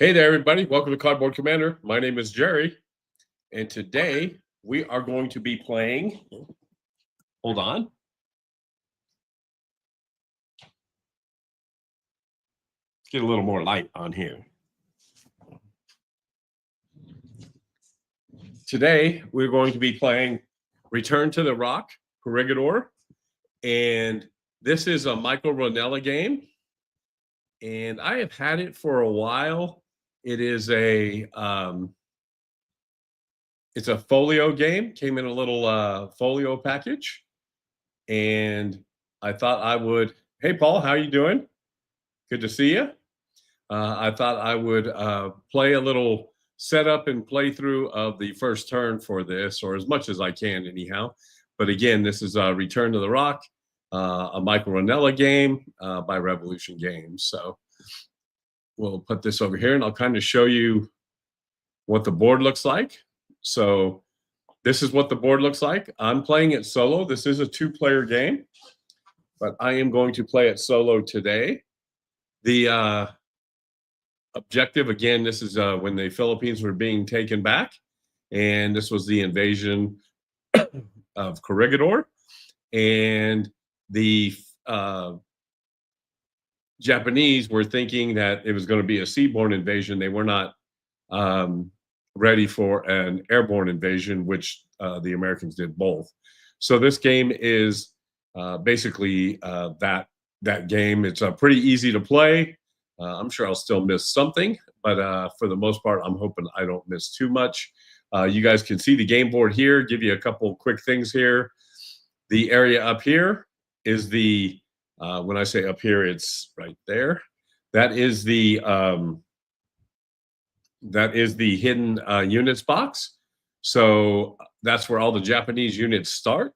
Hey there, everybody. Welcome to Cardboard Commander. My name is Jerry, and today we are going to be playing. Hold on. Let's get a little more light on here. Today, we're going to be playing Return to the Rock, Corregidor, and this is a Michael Ronella game, and I have had it for a while. It is it's a folio game. Came in a little folio package, and I thought I would. Hey, Paul, how you doing? Good to see you. I thought I would play a little setup and playthrough of the first turn for this, or as much as I can, anyhow. But again, this is Return to the Rock, a Michael Ronella game by Revolution Games. So we'll put this over here, and I'll kind of show you what the board looks like. So this is what the board looks like. I'm playing it solo. This is a two-player game, but I am going to play it solo today. The objective, again, this is when the Philippines were being taken back, and this was the invasion of Corregidor, and the Japanese were thinking that it was going to be a seaborne invasion. They were not ready for an airborne invasion, which the Americans did both. So this game is basically that game. It's pretty easy to play. I'm sure I'll still miss something, but for the most part, I'm hoping I don't miss too much. You guys can see the game board here. Give you a couple quick things here. The area up here is the, when I say up here, it's right there. That is the hidden units box. So that's where all the Japanese units start.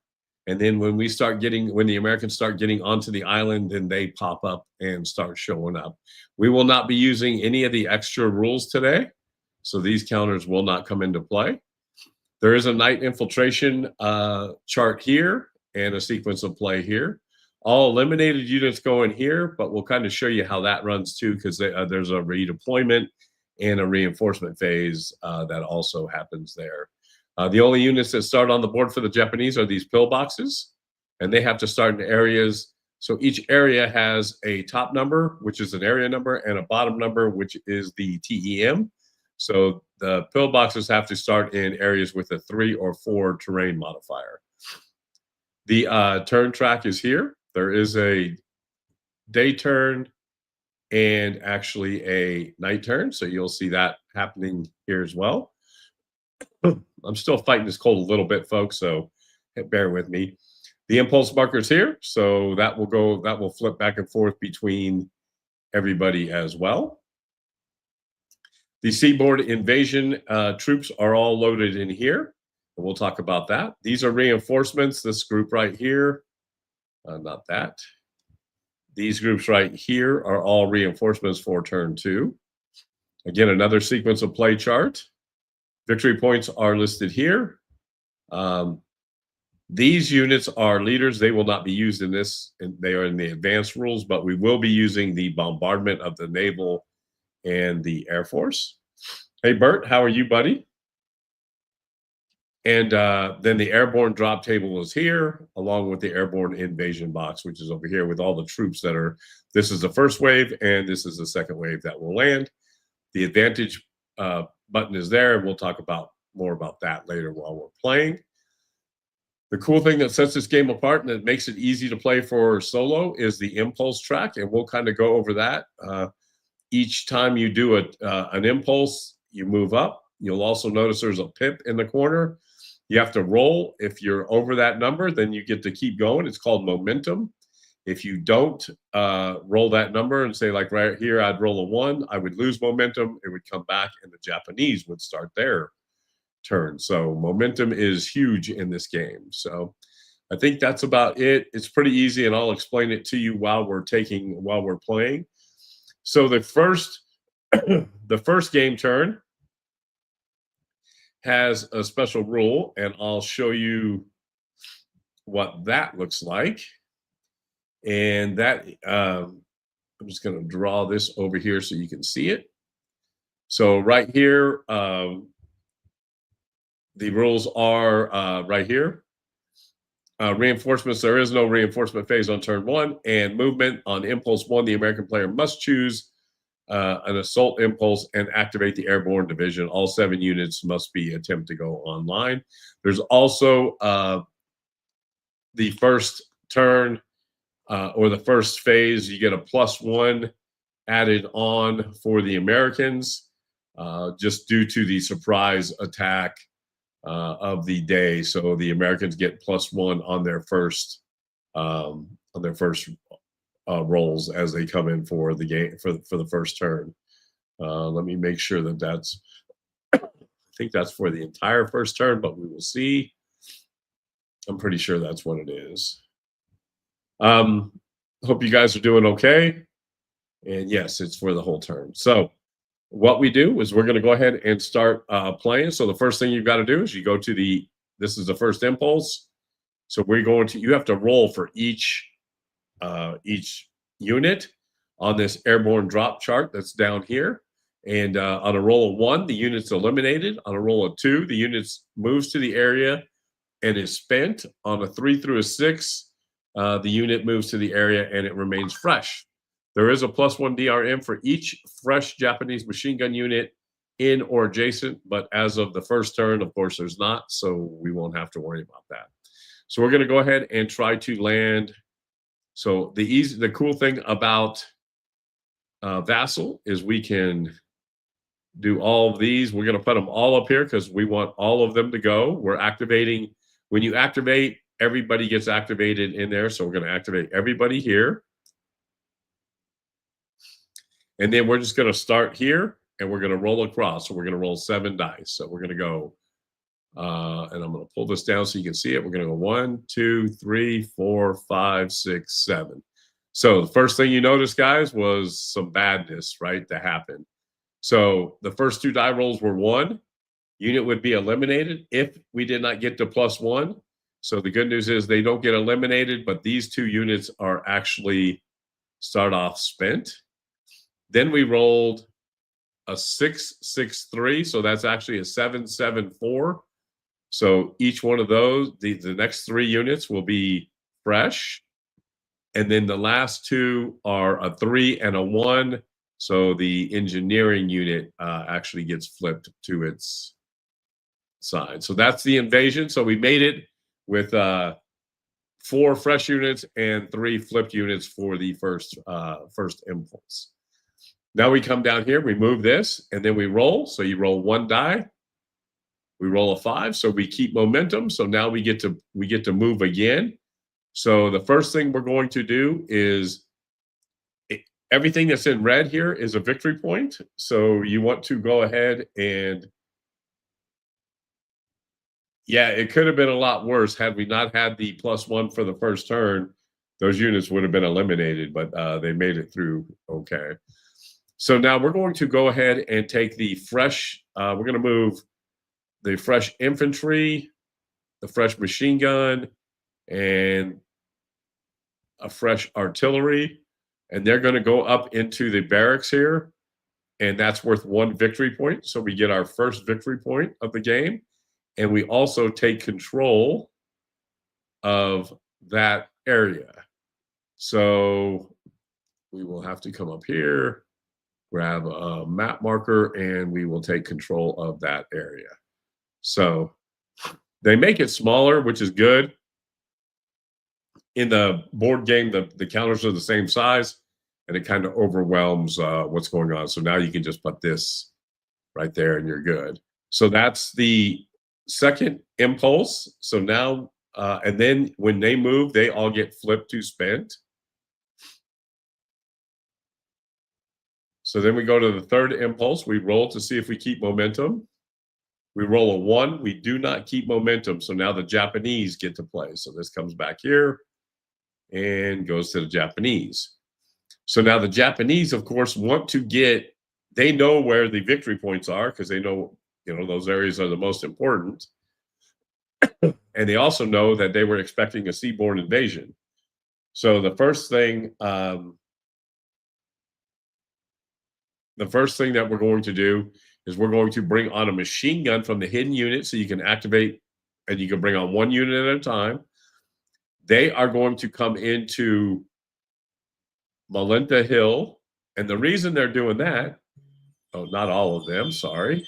And then when the Americans start getting onto the island, then they pop up and start showing up. We will not be using any of the extra rules today, so these counters will not come into play. There is a night infiltration chart here and a sequence of play here. All eliminated units go in here, but we'll kind of show you how that runs too, because there's a redeployment and a reinforcement phase that also happens there. The only units that start on the board for the Japanese are these pillboxes, and they have to start in areas. So each area has a top number, which is an area number, and a bottom number, which is the TEM. So the pillboxes have to start in areas with a 3 or 4 terrain modifier. The turn track is here. There is a day turn and actually a night turn. So you'll see that happening here as well. I'm still fighting this cold a little bit, folks, so bear with me. The impulse marker's here, so that will flip back and forth between everybody as well. The seaboard invasion troops are all loaded in here, and we'll talk about that. These are reinforcements, this group right here, not that. These groups right here are all reinforcements for turn 2. Again, another sequence of play chart. Victory points are listed here. These units are leaders. They will not be used in this. They are in the advanced rules, but we will be using the bombardment of the naval and the Air Force. Hey, Bert, how are you, buddy? And then the airborne drop table is here, along with the airborne invasion box, which is over here with all the troops that are. This is the first wave, and this is the second wave that will land. The advantage button is there, and we'll talk more about that later while we're playing. The cool thing that sets this game apart and that makes it easy to play for solo is the impulse track, and we'll kind of go over that. Each time you do an impulse, you move up. You'll also notice there's a pip in the corner. You have to roll. If you're over that number, then you get to keep going. It's called momentum. If you don't roll that number and say, like right here, I'd roll a 1, I would lose momentum. It would come back, and the Japanese would start their turn. So momentum is huge in this game. So I think that's about it. It's pretty easy, and I'll explain it to you while we're playing. So the first game turn has a special rule, and I'll show you what that looks like. And that I'm just going to draw this over here so you can see it. So right here, the rules are right here. Reinforcements, there is no reinforcement phase on turn 1, and movement on impulse 1, the American player must choose an assault impulse and activate the airborne division. All 7 units must be attempt to go online. There's also the first turn or the first phase, you get a +1 added on for the Americans, just due to the surprise attack of the day. So the Americans get +1 on their first rolls as they come in for the game for the first turn. Let me make sure that that's. I think that's for the entire first turn, but we will see. I'm pretty sure that's what it is. Hope you guys are doing okay. And yes, it's for the whole turn. So what we do is we're going to go ahead and start playing. So the first thing you've got to do is you go to this is the first impulse. So you have to roll for each unit on this airborne drop chart that's down here. And on a roll of 1, the unit's eliminated. On a roll of 2, the unit moves to the area and is spent. On a 3 through a 6, the unit moves to the area and it remains fresh. There is a +1 DRM for each fresh Japanese machine gun unit in or adjacent, but as of the first turn, of course, there's not, so we won't have to worry about that. So we're going to go ahead and try to land. So the cool thing about Vassal is we can do all of these. We're going to put them all up here because we want all of them to go. We're activating. When you activate, everybody gets activated in there. So we're going to activate everybody here. And then we're just going to start here and we're going to roll across. So we're going to roll 7 dice. So we're going to go, and I'm going to pull this down so you can see it. We're going to go 1, 2, 3, 4, 5, 6, 7. So the first thing you notice, guys, was some badness, right, that happened. So the first 2 die rolls were 1. Unit would be eliminated if we did not get to +1. So the good news is they don't get eliminated, but these 2 units are actually start off spent. Then we rolled a 6, 6, 3. So that's actually a 7, 7, 4. So each one of those, the next 3 units will be fresh. And then the last 2 are a 3 and a 1. So the engineering unit actually gets flipped to its side. So that's the invasion. So we made it with 4 fresh units and 3 flipped units for the first impulse. Now we come down here, we move this, and then we roll. So you roll 1 die. We roll a 5, so we keep momentum. So now we get to move again. So the first thing we're going to do is everything that's in red here is a victory point. So you want to go ahead and yeah, it could have been a lot worse had we not had the +1 for the first turn. Those units would have been eliminated, but they made it through okay. So now we're going to go ahead and take the fresh, we're going to move the fresh infantry, the fresh machine gun, and a fresh artillery. And they're going to go up into the barracks here. And that's worth 1 victory point. So we get our first victory point of the game. And we also take control of that area. So we will have to come up here, grab a map marker, and we will take control of that area. So they make it smaller, which is good. In the board game, the counters are the same size, and it kind of overwhelms what's going on. So now you can just put this right there, and you're good. So that's the second impulse. So now, and then when they move, they all get flipped to spent. So then we go to the third impulse. We roll to see if we keep momentum. We roll a 1. We do not keep momentum. So now the Japanese get to play. So this comes back here and goes to the Japanese. So now the Japanese, of course, want to they know where the victory points are because they know, those areas are the most important. And they also know that they were expecting a seaborne invasion. So the first thing, the first thing that we're going to do is we're going to bring on a machine gun from the hidden unit so you can activate and you can bring on one unit at a time. They are going to come into Malenta Hill. And the reason they're doing that, oh, not all of them, sorry.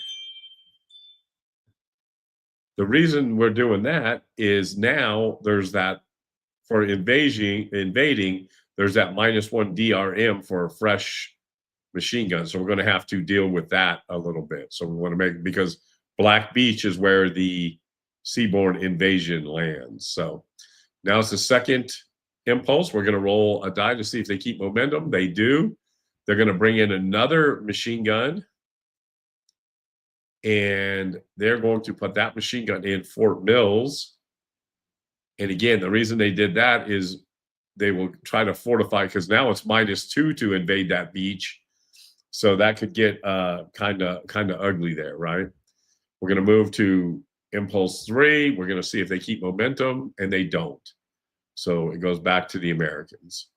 The reason we're doing that is now there's that for invading, there's that -1 DRM for a fresh machine gun. So we're going to have to deal with that a little bit. So we want to make, because Black Beach is where the seaborne invasion lands. So now it's the second impulse. We're going to roll a die to see if they keep momentum. They do. They're going to bring in another machine gun. And they're going to put that machine gun in Fort Mills. And again, the reason they did that is they will try to fortify, because now it's -2 to invade that beach. So that could get kind of ugly there, right? We're going to move to impulse 3. We're going to see if they keep momentum, and they don't. So it goes back to the Americans.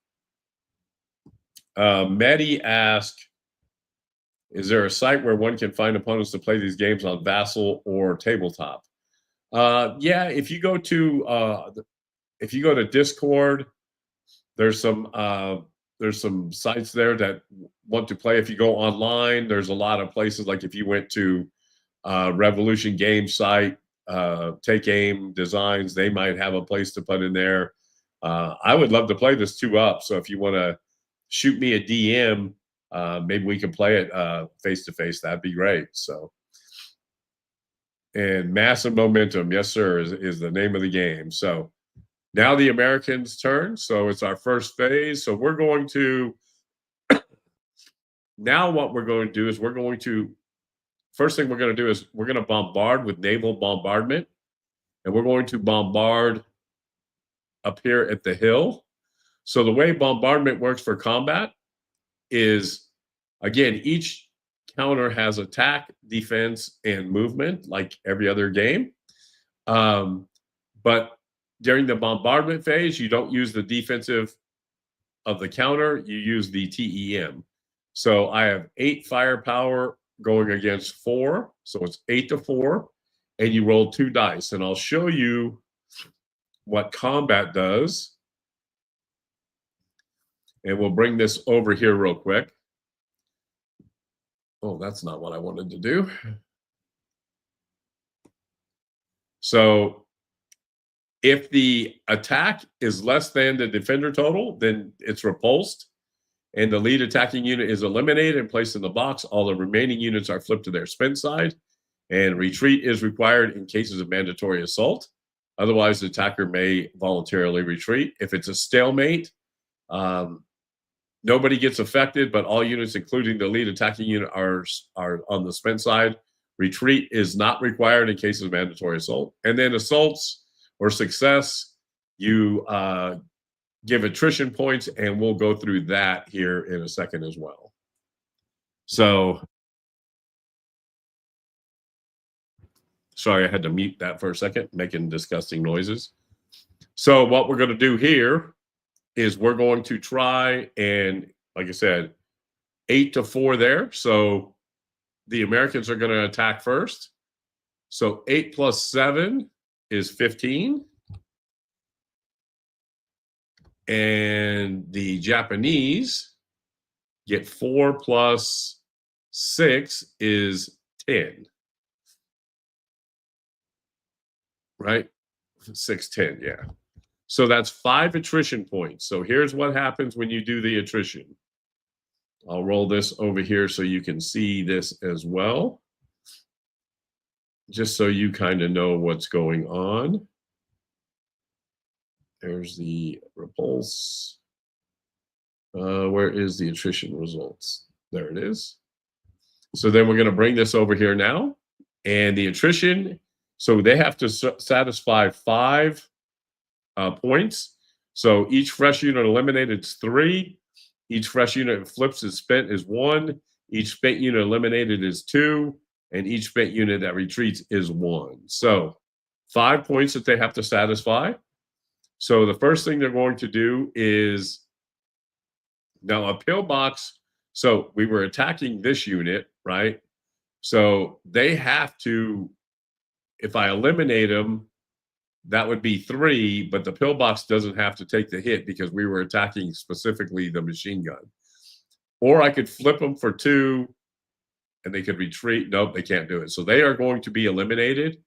Mehdi asked, is there a site where one can find opponents to play these games on Vassal or tabletop? Yeah, if you go to Discord, there's some sites there that want to play. If you go online, there's a lot of places. Like if you went to Revolution Game site, Take Aim Designs, they might have a place to put in there. I would love to play this 2-up. So if you want to shoot me a DM, maybe we can play it face to face. That'd be great. So, and massive momentum, yes sir, is the name of the game. So now the Americans' turn. So it's our first phase. So we're going to, now what we're going to do is first thing we're going to do is we're going to bombard with naval bombardment. And we're going to bombard up here at the hill. So the way bombardment works for combat is, again, each counter has attack, defense, and movement like every other game. But during the bombardment phase, you don't use the defensive of the counter, you use the TEM. So I have 8 firepower going against 4. So it's 8 to 4, and you roll 2 dice. And I'll show you what combat does. And we'll bring this over here real quick. Oh, that's not what I wanted to do. So if the attack is less than the defender total, then it's repulsed. And the lead attacking unit is eliminated and placed in the box. All the remaining units are flipped to their spin side. And retreat is required in cases of mandatory assault. Otherwise, the attacker may voluntarily retreat. If it's a stalemate, nobody gets affected, but all units, including the lead attacking unit, are on the spin side. Retreat is not required in cases of mandatory assault. And then assaults or success, you give attrition points, and we'll go through that here in a second as well. So, sorry, I had to mute that for a second, making disgusting noises. So what we're going to do here is we're going to try and, like I said, 8 to 4 there. So the Americans are going to attack first. So 8 plus 7 is 15. And the Japanese get 4 plus 6 is 10. Right? 6, 10, yeah. So that's 5 attrition points. So here's what happens when you do the attrition. I'll roll this over here so you can see this as well, just so you kind of know what's going on. There's the repulse. Where is the attrition results? There it is. So then we're going to bring this over here now. And the attrition, so they have to satisfy 5 points. So each fresh unit eliminated is 3. Each fresh unit flips is spent is 1. Each spent unit eliminated is 2. And each spent unit that retreats is 1. So 5 points that they have to satisfy. So the first thing they're going to do is, now a pillbox So we were attacking this unit, right? So they have to, if I eliminate them, that would be 3, but the pillbox doesn't have to take the hit because we were attacking specifically the machine gun. Or I could flip them for 2 and they could retreat. Nope, they can't do it. So they are going to be eliminated.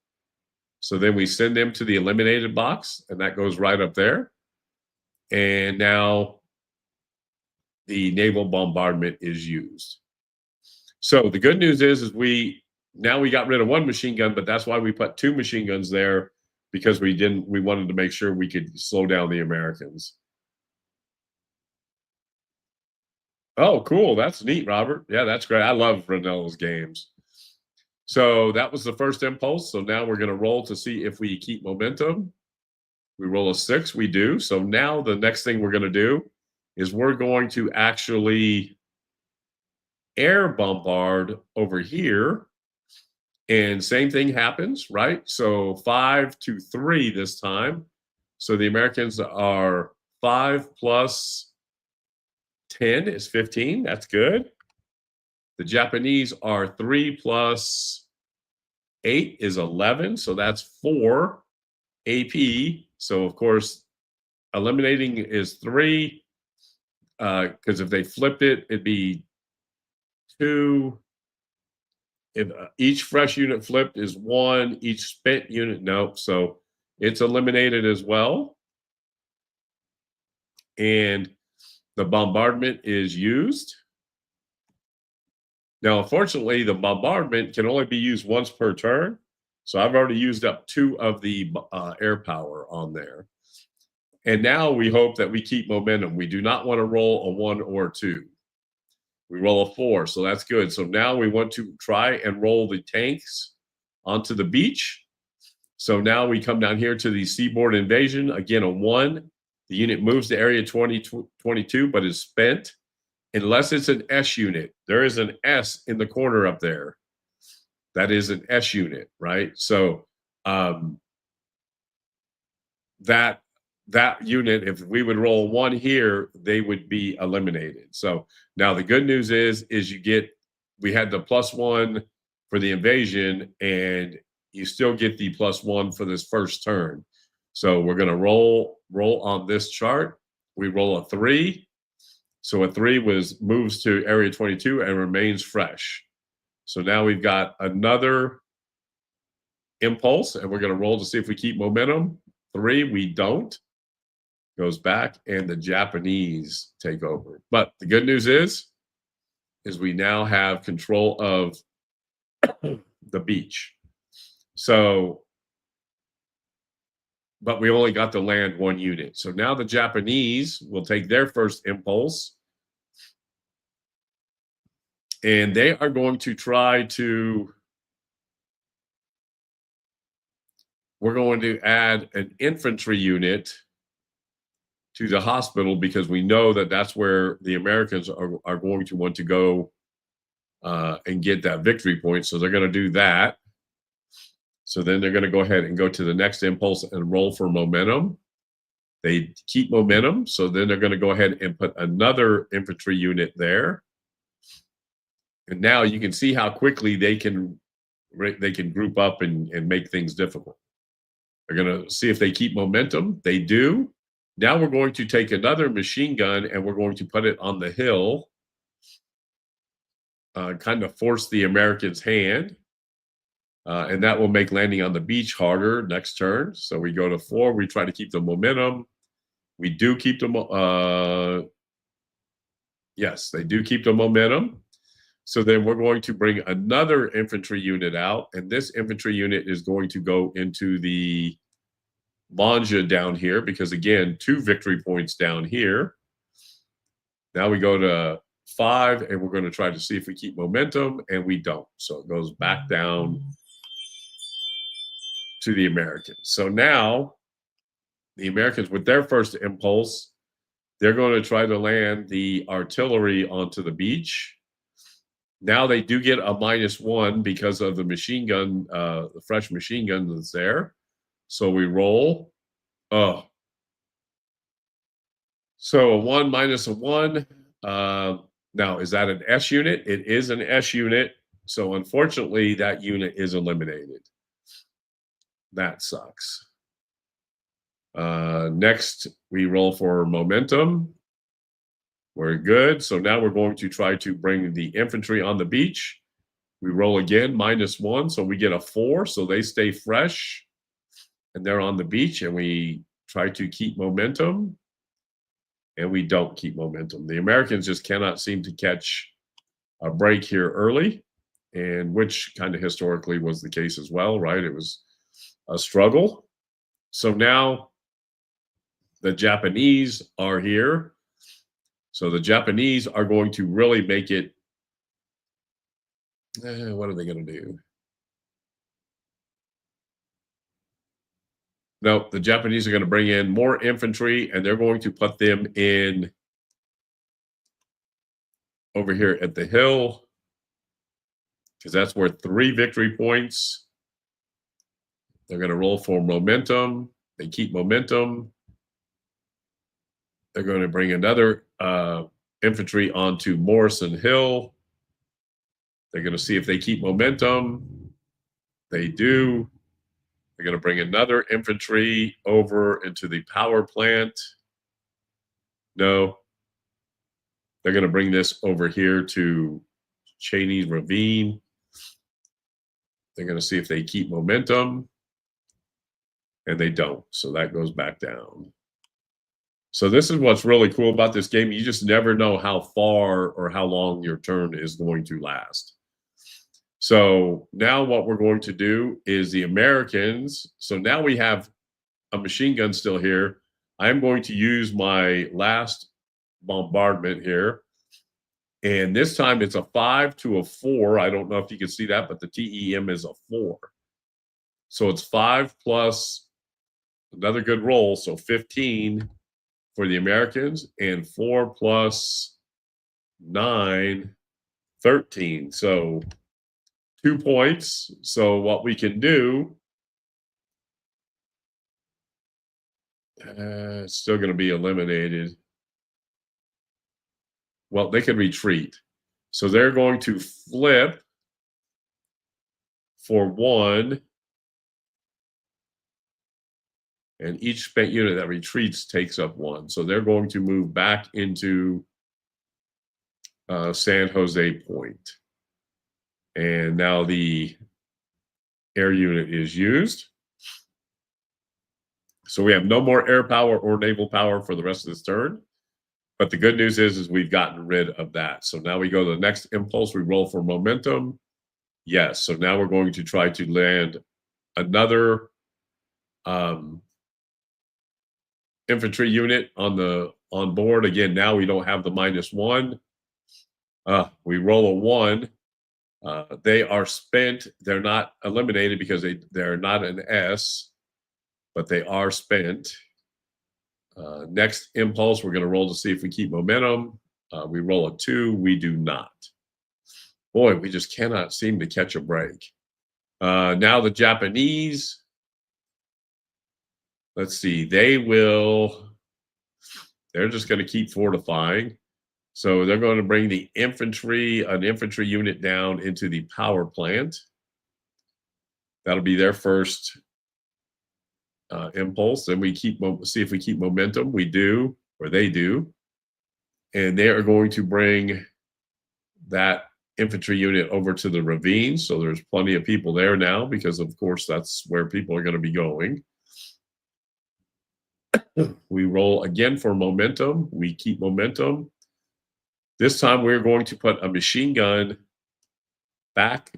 So then we send them to the eliminated box, and that goes right up there. And now the naval bombardment is used. So the good news is we got rid of 1 machine gun, but that's why we put 2 machine guns there, because we wanted to make sure we could slow down the Americans. Oh, cool. That's neat, Robert. Yeah, that's great. I love Ranello's games. So that was the first impulse. So now we're going to roll to see if we keep momentum. We roll a 6. We do. So now the next thing we're going to do is we're going to actually air bombard over here. And same thing happens, right? So 5 to 3 this time. So the Americans are 5 plus 10 is 15. That's good. The Japanese are 3 plus 8 is 11. So that's 4 AP. So, of course, eliminating is 3. Because if they flipped it, it'd be 2. If each fresh unit flipped is 1, each spent unit, nope. So it's eliminated as well. And the bombardment is used. Now, unfortunately, the bombardment can only be used once per turn. So I've already used up 2 of the air power on there. And now we hope that we keep momentum. We do not want to roll a 1 or 2. We roll a 4, so that's good. So now we want to try and roll the tanks onto the beach. So now we come down here to the seaboard invasion. Again, a 1. The unit moves to area 2022, but is spent unless it's an S unit. There is an S in the corner up there. That is an S unit, right? So that unit, if we would roll 1 here, they would be eliminated. So now the good news is we had the +1 for the invasion, and you still get the +1 for this first turn. So we're going to roll on this chart. We roll a 3. So a 3 moves to area 22 and remains fresh. So now we've got another impulse, and we're going to roll to see if we keep momentum. 3, we don't. Goes back, and the Japanese take over. But the good news is we now have control of the beach. So, but we only got to land 1 unit. So now the Japanese will take their first impulse, and they are going to try to, we're going to add an infantry unit to the hospital, because we know that that's where the Americans are going to want to go and get that victory point. So they're going to do that. So then they're going to go ahead and go to the next impulse and roll for momentum. They keep momentum. So then they're going to go ahead and put another infantry unit there. And now you can see how quickly they can group up and make things difficult. They're going to see if they keep momentum. They do. Now we're going to take another machine gun and we're going to put it on the hill, kind of force the Americans' hand. And that will make landing on the beach harder next turn. So we go to 4. We try to keep the momentum. We do keep the yes, they do keep the momentum. So then we're going to bring another infantry unit out, and this infantry unit is going to go into the Manja down here, because again, 2 victory points down here. Now we go to 5, and we're going to try to see if we keep momentum, and we don't. So it goes back down to the Americans. So now the Americans, with their first impulse, they're going to try to land the artillery onto the beach. Now they do get a -1 because of the machine gun, the fresh machine gun that's there. So we roll. Oh. So a 1 minus a 1. Now, is that an S unit? It is an S unit. So unfortunately, that unit is eliminated. That sucks. Next, we roll for momentum. We're good. So now we're going to try to bring the infantry on the beach. We roll again, -1. So we get a 4. So they stay fresh. And they're on the beach. And we try to keep momentum. And we don't keep momentum. The Americans just cannot seem to catch a break here early. And which kind of historically was the case as well, right? It was a struggle. So now the Japanese are here. So the Japanese are going to really make it. What are they going to do? No, the Japanese are going to bring in more infantry, and they're going to put them in over here at the hill, because that's worth 3 victory points. They're going to roll for momentum. They keep momentum. They're going to bring another infantry onto Morrison Hill. They're going to see if they keep momentum. They do. They're going to bring another infantry over into the power plant. No. They're going to bring this over here to Cheney Ravine. They're going to see if they keep momentum. And they don't. So that goes back down. So this is what's really cool about this game. You just never know how far or how long your turn is going to last. So now what we're going to do is the Americans. So now we have a machine gun still here. I'm going to use my last bombardment here. And this time it's a 5 to a 4. I don't know if you can see that, but the TEM is a 4. So it's 5 plus another good roll. So 15 for the Americans, and 4 plus 9, 13. So 2 points. So what we can do, it's still going to be eliminated. Well, they can retreat. So they're going to flip for 1. And each spent unit that retreats takes up 1. So they're going to move back into San Jose Point. And now the air unit is used. So we have no more air power or naval power for the rest of this turn. But the good news is we've gotten rid of that. So now we go to the next impulse. We roll for momentum. Yes. So now we're going to try to land another infantry unit on board. Again, now we don't have the -1. We roll a 1. They are spent. They're not eliminated because they're not an S, but they are spent. Next impulse, we're going to roll to see if we keep momentum. We roll a 2. We do not. Boy, we just cannot seem to catch a break. Now the Japanese. Let's see. They're just going to keep fortifying. So they're going to bring an infantry unit down into the power plant. That'll be their first impulse. Then we see if we keep momentum. We do, or they do. And they are going to bring that infantry unit over to the ravine. So there's plenty of people there now because, of course, that's where people are going to be going. We roll again for momentum. We keep momentum. This time we're going to put a machine gun back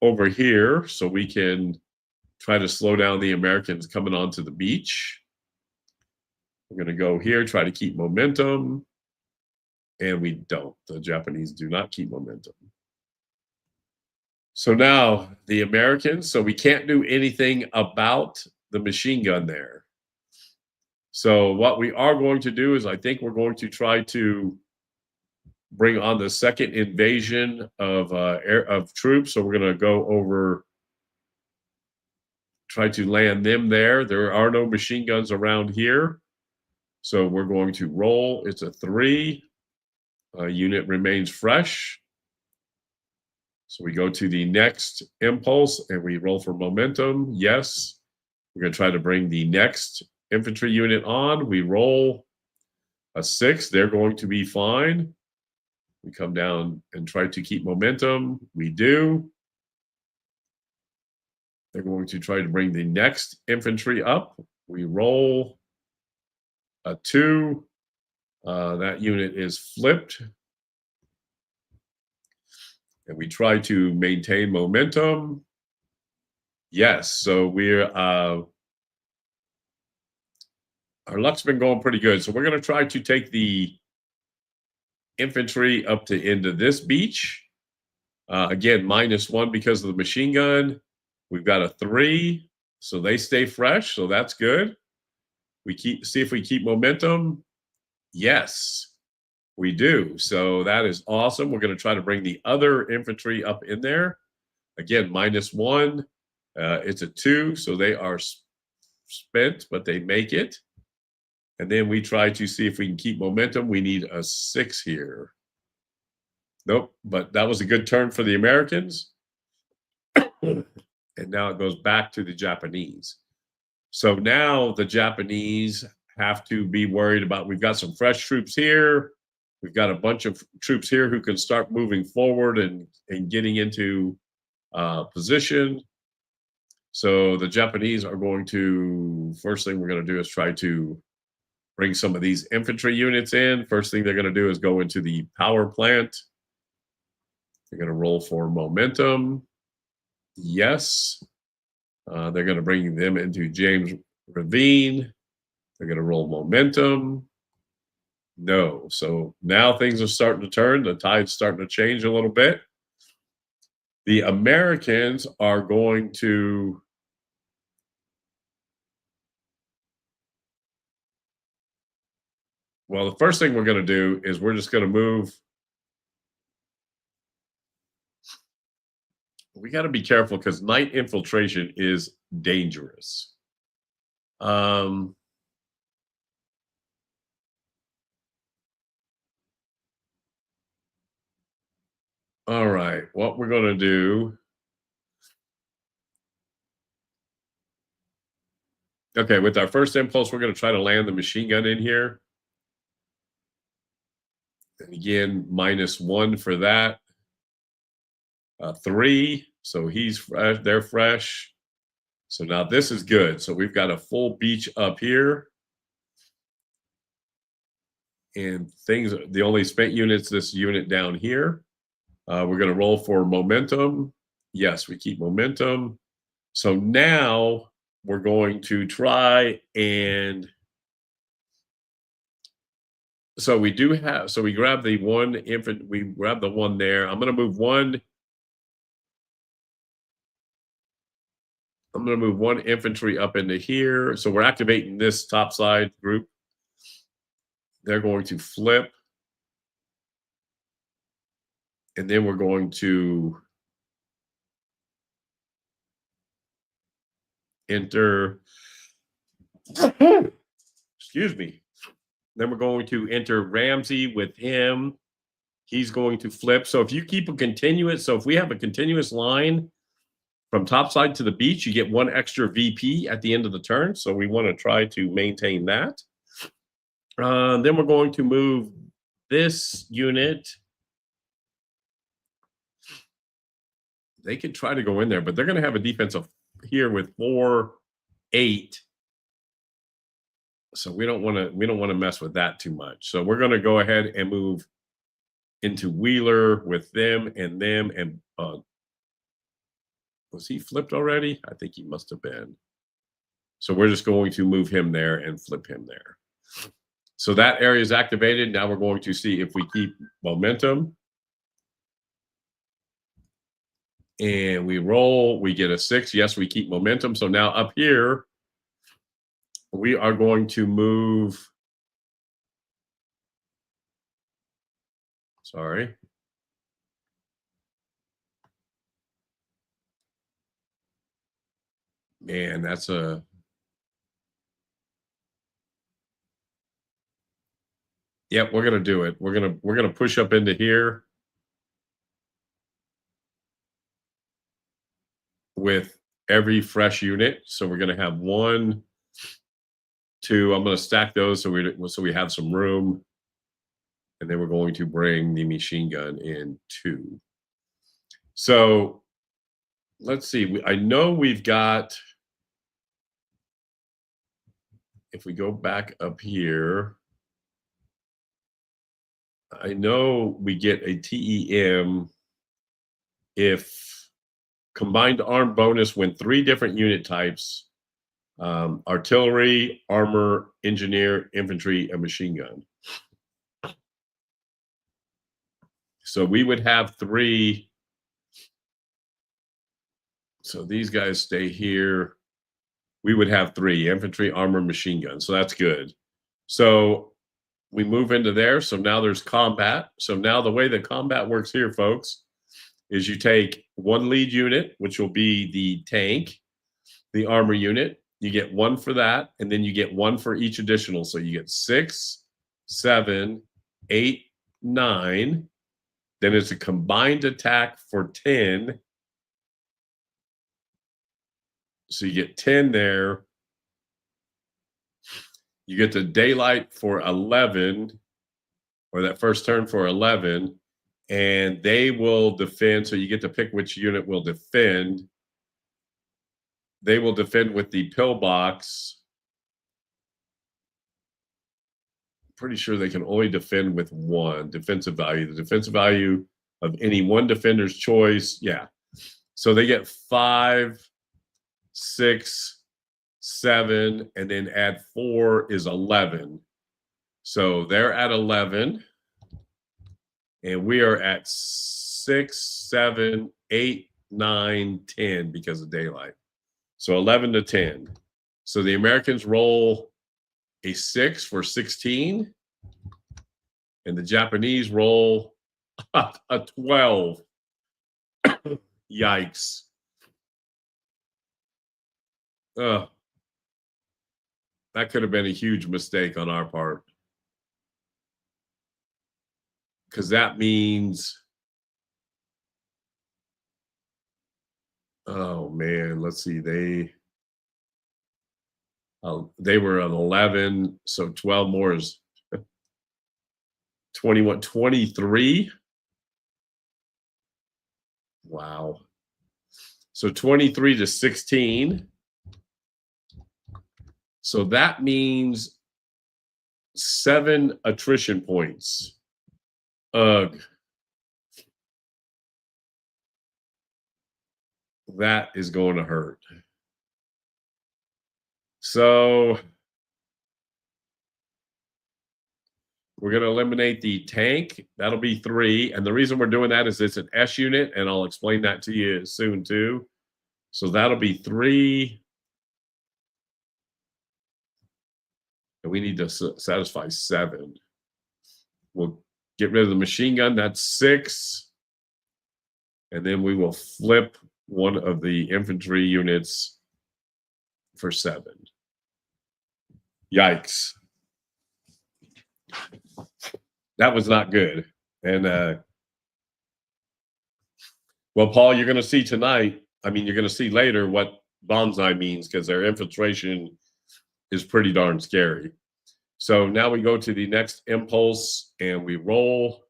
over here so we can try to slow down the Americans coming onto the beach. We're going to go here, try to keep momentum. And we don't. The Japanese do not keep momentum. So now the Americans, so we can't do anything about the machine gun there. So what we are going to do is I think we're going to try to bring on the second invasion of troops. So we're going to go over, try to land them there. There are no machine guns around here. So we're going to roll. It's a 3. unit remains fresh. So we go to the next impulse and we roll for momentum. Yes. We're going to try to bring the next infantry unit on. We roll a 6. They're going to be fine. We come down and try to keep momentum. We do. They're going to try to bring the next infantry up. We roll a 2. That unit is flipped. And we try to maintain momentum. Yes, so we're our luck's been going pretty good. So we're going to try to take the infantry up to into this beach. Again, -1 because of the machine gun. We've got a 3, so they stay fresh. So that's good. We see if we keep momentum. Yes, we do. So that is awesome. We're going to try to bring the other infantry up in there. Again, -1. It's a 2, so they are spent, but they make it. And then we try to see if we can keep momentum. We need a 6 here. Nope, but that was a good turn for the Americans. And now it goes back to the Japanese. So now the Japanese have to be worried about, we've got some fresh troops here. We've got a bunch of troops here who can start moving forward and getting into position. So the Japanese are going to, first thing we're going to do is try to bring some of these infantry units in. First thing they're going to do is go into the power plant. They're going to roll for momentum. Yes. They're going to bring them into James Ravine. They're going to roll momentum. No. So now things are starting to turn. The tide's starting to change a little bit. The Americans are going to well, the first thing we're going to do is we're just going to move. We got to be careful because night infiltration is dangerous. All right, what we're going to do. Okay, with our first impulse, we're going to try to land the machine gun in here. And again, -1 for that. 3, so he's fresh. They're fresh. So now this is good. So we've got a full beach up here. And things, the only spent units, this unit down here. We're going to roll for momentum. Yes, we keep momentum. So now we're going to try and so we do have, so we grab the one infant, we grab the one there. I'm going to move one. I'm going to move one infantry up into here. So we're activating this topside group. They're going to flip. And then we're going to enter. Excuse me. Then we're going to enter Ramsey with him. He's going to flip. So if you keep a continuous, so if we have a continuous line from topside to the beach, you get one extra VP at the end of the turn. So we want to try to maintain that. Then we're going to move this unit. They could try to go in there, but they're going to have a defense of here with 4, 8. So we don't want to mess with that too much. So we're going to go ahead and move into Wheeler with them. And was he flipped already? I think he must have been. So we're just going to move him there and flip him there. So that area is activated. Now we're going to see if we keep momentum. And we roll, we get a 6. Yes, we keep momentum. So now up here, we are going to move. Sorry. Man, that's a. Yep, we're gonna do it. We're gonna push up into here with every fresh unit. So we're gonna have 1, 2. I'm gonna stack those so we have some room, and then we're going to bring the machine gun in 2. So let's see. I know we've got. If we go back up here, I know we get a TEM if combined arm bonus when 3 different unit types: artillery, armor, engineer, infantry, and machine gun. So we would have 3. So these guys stay here. We would have 3: infantry, armor, machine gun. So that's good. So we move into there. So now there's combat. So now the way that combat works here, folks, is you take 1 lead unit, which will be the tank, the armor unit. You get 1 for that, and then you get 1 for each additional. So you get 6, 7, 8, 9. Then it's a combined attack for 10. So you get 10 there. You get the daylight for 11, or that first turn for 11, and they will defend. So you get to pick which unit will defend. They will defend with the pillbox. Pretty sure they can only defend with 1 defensive value. The defensive value of any 1 defender's choice. Yeah. So they get 5, 6, 7, and then add 4 is 11. So they're at 11, and we are at 6, 7, 8, 9, 10 because of daylight. So 11 to 10. So the Americans roll a 6 for 16, and the Japanese roll a 12. Yikes. That could have been a huge mistake on our part. Because that means, oh man, let's see, they were at 11, so 12 more is 21, 23. Wow. So 23 to 16. So that means 7 attrition points. Ugh. That is going to hurt. So we're going to eliminate the tank. That'll be 3. And the reason we're doing that is it's an S unit, and I'll explain that to you soon too. So that'll be 3. And we need to satisfy 7. We'll get rid of the machine gun. That's 6. And then we will flip one of the infantry units for 7. Yikes. That was not good. And well, Paul, you're going to see tonight. I mean, you're going to see later what bonsai means, because their infiltration is pretty darn scary. So now we go to the next impulse and we roll.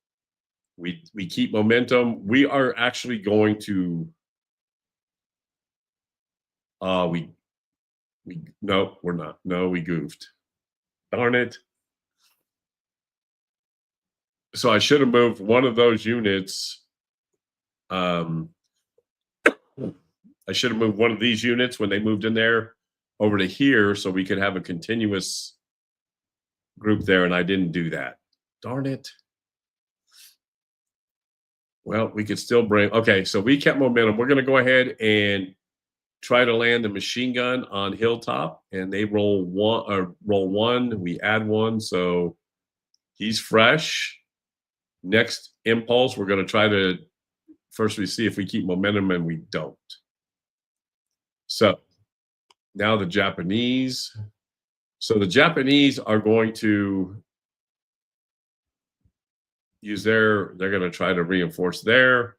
We keep momentum. We are actually going to no, we're not. No, we goofed. Darn it. So I should have moved one of those units. I should have moved one of these units when they moved in there over to here so we could have a continuous group there, and I didn't do that. Darn it. Well, we could still bring, okay, so we kept momentum. We're going to go ahead and try to land the machine gun on Hilltop, and they roll 1, we add 1, so he's fresh. Next impulse, we're going to try to, first we see if we keep momentum, and we don't. So now the Japanese. So the Japanese are going to use they're going to try to reinforce there.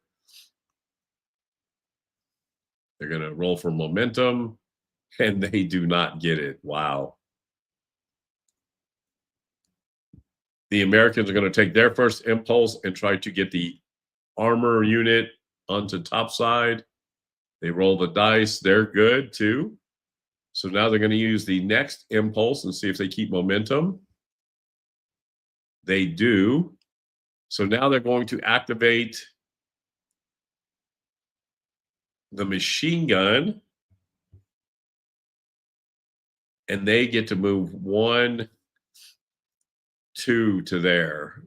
They're going to roll for momentum, and they do not get it. Wow. The Americans are going to take their first impulse and try to get the armor unit onto Topside. They roll the dice. They're good too. So now they're going to use the next impulse and see if they keep momentum. They do. So now they're going to activate the machine gun, and they get to move 1, 2 to there,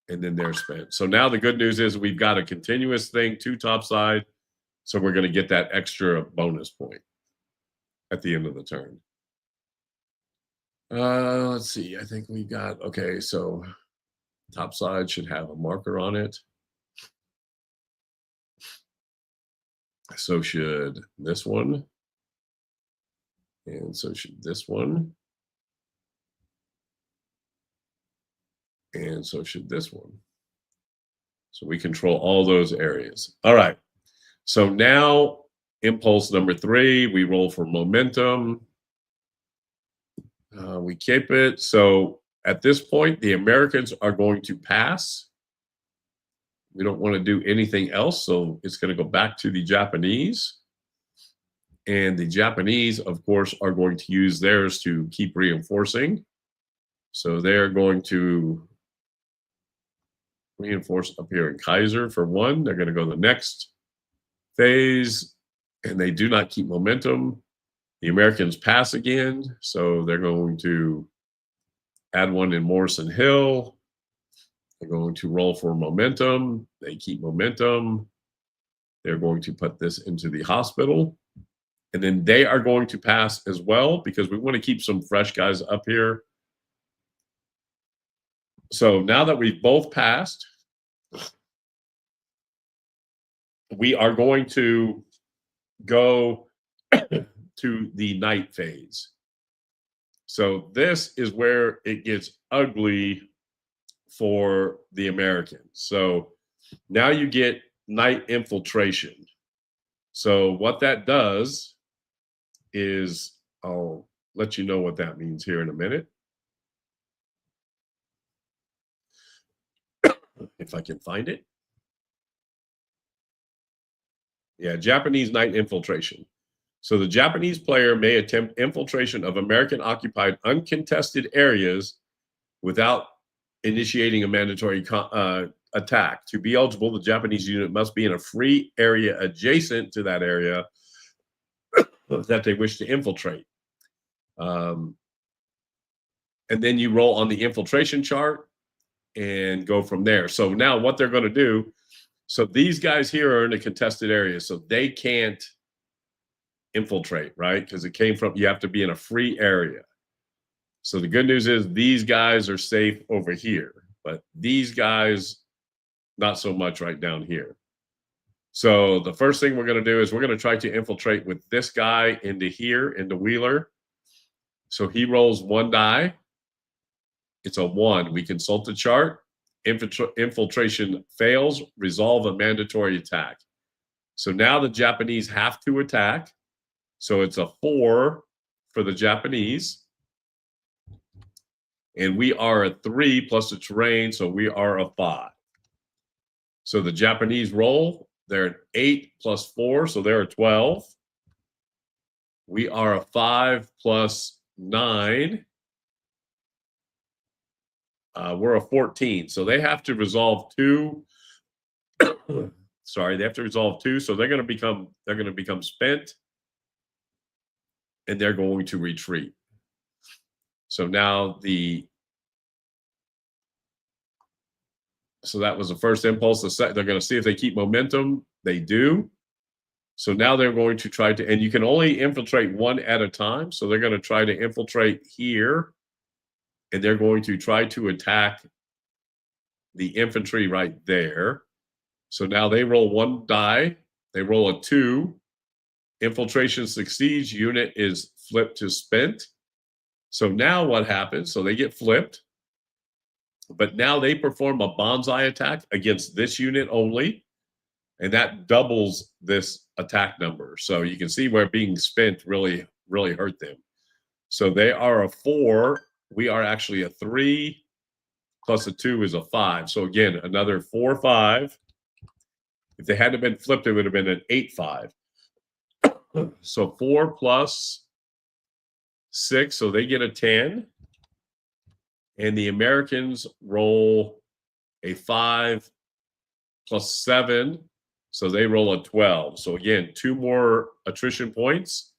and then they're spent. So now the good news is we've got a continuous thing to Topside, so we're going to get that extra bonus point at the end of the turn. Let's see. I think we got, okay, so Topside should have a marker on it. So should this one. And so should this one. And so should this one. So we control all those areas. All right. So now impulse number 3, we roll for momentum. We keep it. So at this point, the Americans are going to pass. We don't want to do anything else. So it's going to go back to the Japanese. And the Japanese, of course, are going to use theirs to keep reinforcing. So they're going to reinforce up here in Kaiser for 1. They're going to go the next phase, and they do not keep momentum. The Americans pass again, so they're going to add 1 in Morrison Hill. They're going to roll for momentum. They keep momentum. They're going to put this into the hospital. And then they are going to pass as well because we want to keep some fresh guys up here. So now that we've both passed, we are going to go to the night phase. So this is where it gets ugly for the Americans. So now you get night infiltration. So what that does is, I'll let you know what that means here in a minute. If I can find it. Yeah, Japanese night infiltration. So the Japanese player may attempt infiltration of American-occupied uncontested areas without initiating a mandatory attack. To be eligible, the Japanese unit must be in a free area adjacent to that area that they wish to infiltrate. And then you roll on the infiltration chart and go from there. So now what they're going to do, so these guys here are in a contested area, so they can't infiltrate, right? Because it came from, you have to be in a free area. So the good news is these guys are safe over here, but these guys, not so much right down here. So the first thing we're going to do is we're going to try to infiltrate with this guy into here, into Wheeler. So he rolls 1 die. It's a 1. We consult the chart. Infiltration fails. Resolve a mandatory attack. So now the Japanese have to attack. So it's a 4 for the Japanese. And we are a 3 plus the terrain, so we are a 5. So the Japanese roll, they're an 8 plus 4, so they're a 12. We are a 5 plus 9. We're a 14. So they have to resolve 2. Sorry, they have to resolve 2. So they're going to become spent, and they're going to retreat. So now so that was the first impulse. They're going to see if they keep momentum. They do. So now they're going to try to, and you can only infiltrate 1 at a time. So they're going to try to infiltrate here, and they're going to try to attack the infantry right there. So now they roll 1 die. They roll a 2. Infiltration succeeds. Unit is flipped to spent. So now what happens? So they get flipped. But now they perform a bonsai attack against this unit only, and that doubles this attack number. So you can see where being spent really hurt them. So they are a 4. We are actually a 3, plus a 2 is a 5. So again, another 4-5. If they hadn't been flipped, it would have been an 8-5. So 4 plus 6, so they get a 10. And the Americans roll a 5 plus 7, so they roll a 12. So again, 2 more attrition points.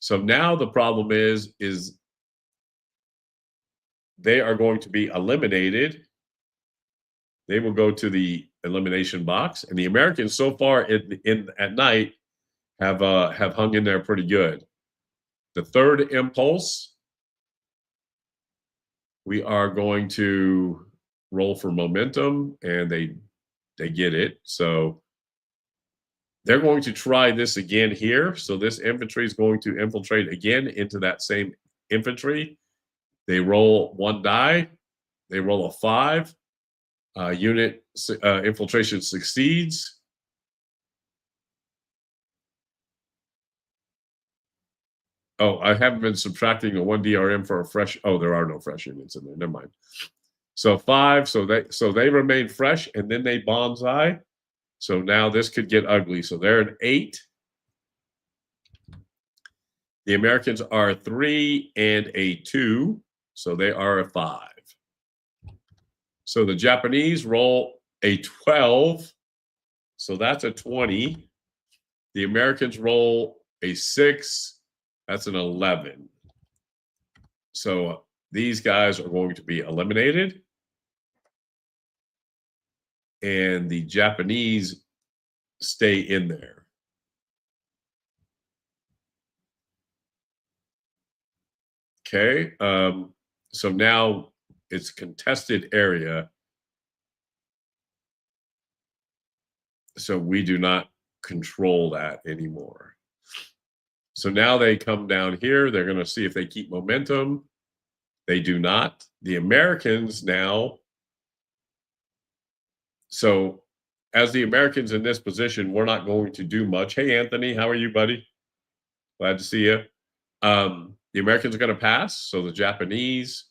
So now the problem is they are going to be eliminated. They will go to the elimination box, and the Americans so far at night have hung in there pretty good. The third impulse, we are going to roll for momentum, and they get it. So they're going to try this again here. So this infantry is going to infiltrate again into that same infantry. They roll 1 die. They roll a 5. Unit infiltration succeeds. Oh, I haven't been subtracting a 1 DRM for a fresh. Oh, there are no fresh units in there. Never mind. So 5. So they remain fresh, and then they bonsai. So now this could get ugly. So they're an 8. The Americans are a 3 and a 2. So they are a 5. So the Japanese roll a 12. So that's a 20. The Americans roll a 6. That's an 11. So these guys are going to be eliminated. And the Japanese stay in there. Okay. So now it's contested area. So we do not control that anymore. So now they come down here. They're going to see if they keep momentum. They do not. The Americans now. So as the Americans in this position, we're not going to do much. Hey, Anthony, how are you, buddy? Glad to see you. The Americans are going to pass. So the Japanese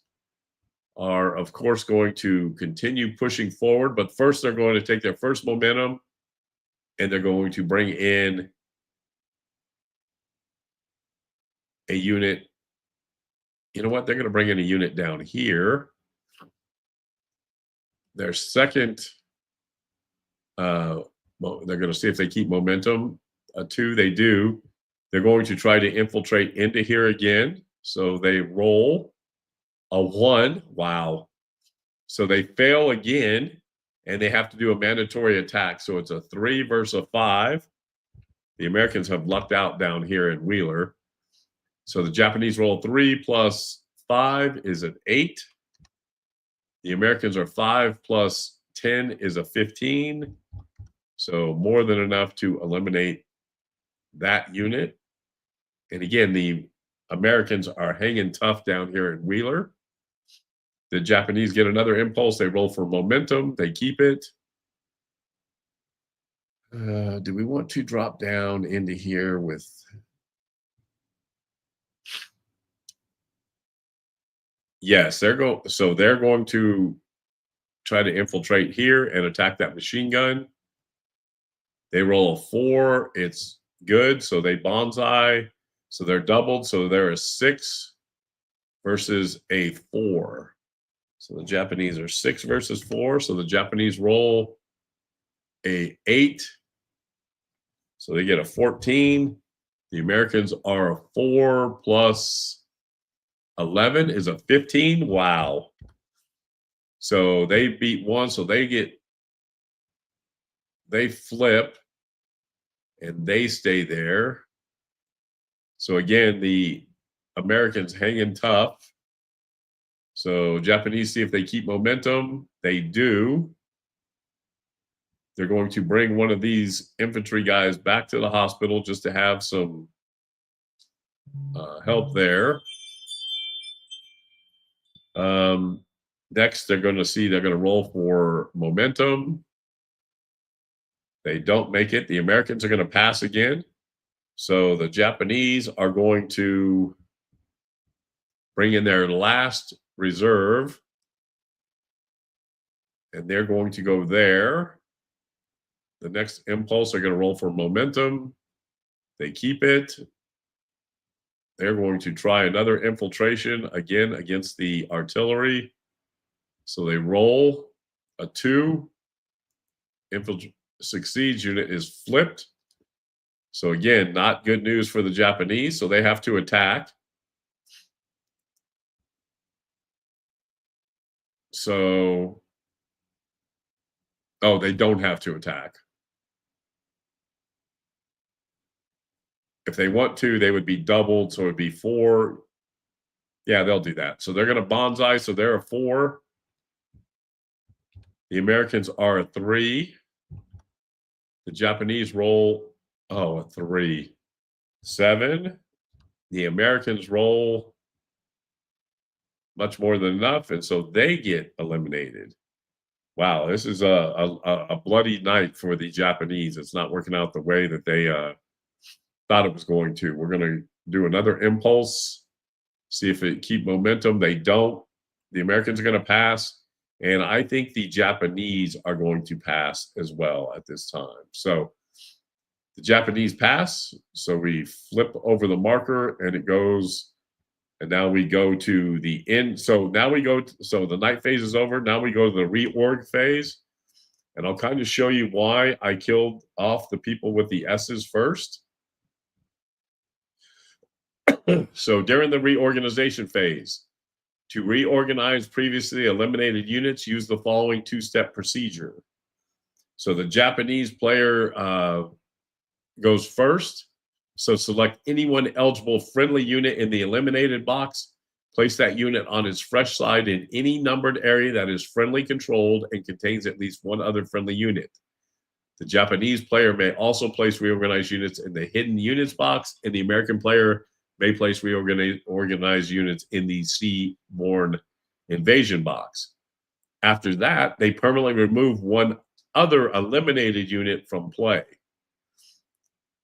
are, of course, going to continue pushing forward. But first, they're going to take their first momentum, and they're going to bring in a unit. You know what? They're going to bring in a unit down here. Their second, they're going to see if they keep momentum. 2, they do. They're going to try to infiltrate into here again. So they roll a 1. Wow. So they fail again, and they have to do a mandatory attack. So it's a 3 versus a 5. The Americans have lucked out down here in Wheeler. So the Japanese roll 3 plus 5 is an 8. The Americans are 5 plus 10 is a 15. So more than enough to eliminate that unit. And again, the Americans are hanging tough down here in Wheeler. The Japanese get another impulse. They roll for momentum. They keep it. Do we want to drop down into here with... Yes, they're going to try to infiltrate here and attack that machine gun. They roll a 4. It's good. So they bonsai. So they're doubled. So they're a 6 versus a 4. So the Japanese are 6 versus 4. So the Japanese roll a 8. So they get a 14. The Americans are a 4 plus 11 is a 15. Wow. So they beat 1. So they flip and they stay there. So again, the Americans hanging tough. So Japanese see if they keep momentum. They do. They're going to bring one of these infantry guys back to the hospital just to have some help there. Next, they're going to roll for momentum. They don't make it. The Americans are going to pass again. So the Japanese are going to bring in their last reserve, and they're going to go there. The next impulse, they're going to roll for momentum. They keep it. They're going to try another infiltration again against the artillery. So they roll a 2. Succeeds, unit is flipped. So again, not good news for the Japanese. So they have to attack. So, oh, they don't have to attack. If they want to, they would be doubled. So it would be 4. Yeah, they'll do that. So they're going to bonsai. So they're a 4. The Americans are a 3. The Japanese roll, a 3. 7. The Americans roll much more than enough, and so they get eliminated. Wow, this is a bloody night for the Japanese. It's not working out the way that they thought it was going to. We're going to do another impulse, see if it keep momentum. They don't. The Americans are going to pass, and I think the Japanese are going to pass as well at this time. So the Japanese pass. So we flip over the marker, and it goes. And now we go to the end. So now we go. So the night phase is over. Now we go to the reorg phase. And I'll kind of show you why I killed off the people with the S's first. So during the reorganization phase, to reorganize previously eliminated units, use the following 2-step procedure. So the Japanese player goes first. So select any one eligible friendly unit in the eliminated box. Place that unit on its fresh side in any numbered area that is friendly controlled and contains at least one other friendly unit. The Japanese player may also place reorganized units in the hidden units box, and the American player may place reorganized units in the seaborne invasion box. After that, they permanently remove one other eliminated unit from play.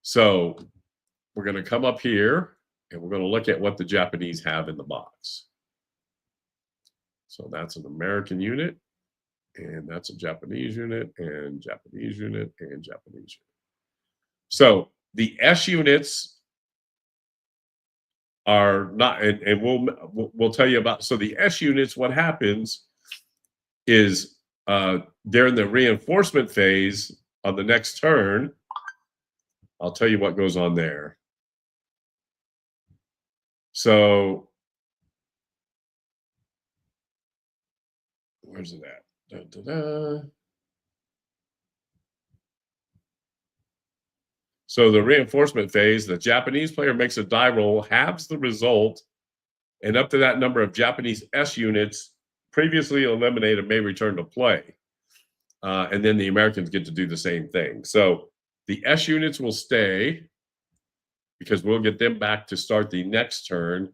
So we're going to come up here and we're going to look at what the Japanese have in the box. So that's an American unit, and that's a Japanese unit, and Japanese unit, and Japanese unit. So the S units are not, and we'll tell you about. So the S units, what happens is during the reinforcement phase on the next turn, I'll tell you what goes on there. So where's it at? Da, da, da. So the reinforcement phase, the Japanese player makes a die roll, halves the result, and up to that number of Japanese S units previously eliminated may return to play. And then the Americans get to do the same thing. So the S units will stay because we'll get them back to start the next turn.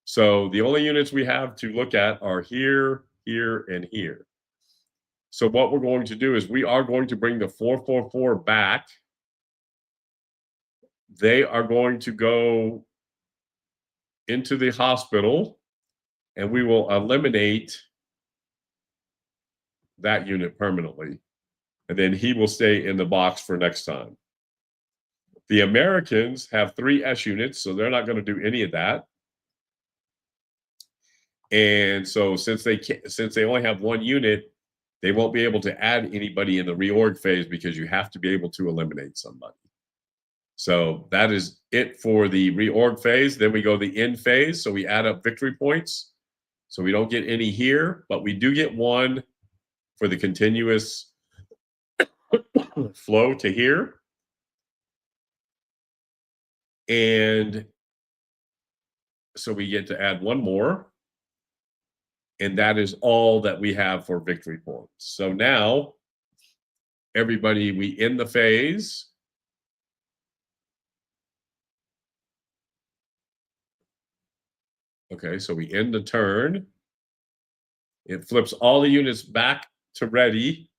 So the only units we have to look at are here, here, and here. So what we're going to do is we are going to bring the 444 back. They are going to go into the hospital, and we will eliminate that unit permanently. And then he will stay in the box for next time. The Americans have 3 S units, so they're not going to do any of that. And so since they only have 1 unit, they won't be able to add anybody in the reorg phase because you have to be able to eliminate somebody. So that is it for the reorg phase. Then we go to the end phase. So we add up victory points. So we don't get any here, but we do get 1 for the continuous flow to here. And so we get to add 1 more. And that is all that we have for victory points. So now, everybody, we end the phase. Okay, so we end the turn. It flips all the units back to ready.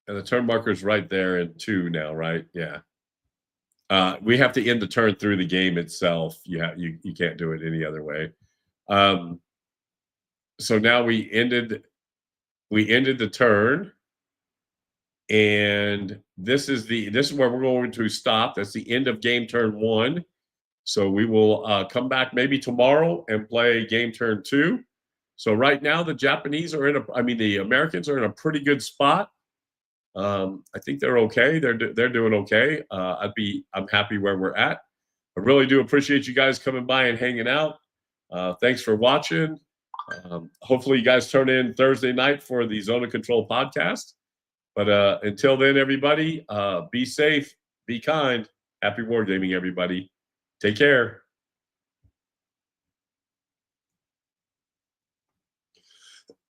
And the turn marker is right there in 2 now, right? Yeah. We have to end the turn through the game itself. You can't do it any other way. So now we ended the turn, and this is where we're going to stop. That's the end of game turn 1. So we will come back maybe tomorrow and play game turn 2. So right now the Americans are in a pretty good spot. I think they're okay. They're doing okay. I'm happy where we're at. I really do appreciate you guys coming by and hanging out. Thanks for watching. Hopefully you guys turn in Thursday night for the Zone of Control podcast. But until then, everybody, be safe, be kind. Happy wargaming, everybody. Take care.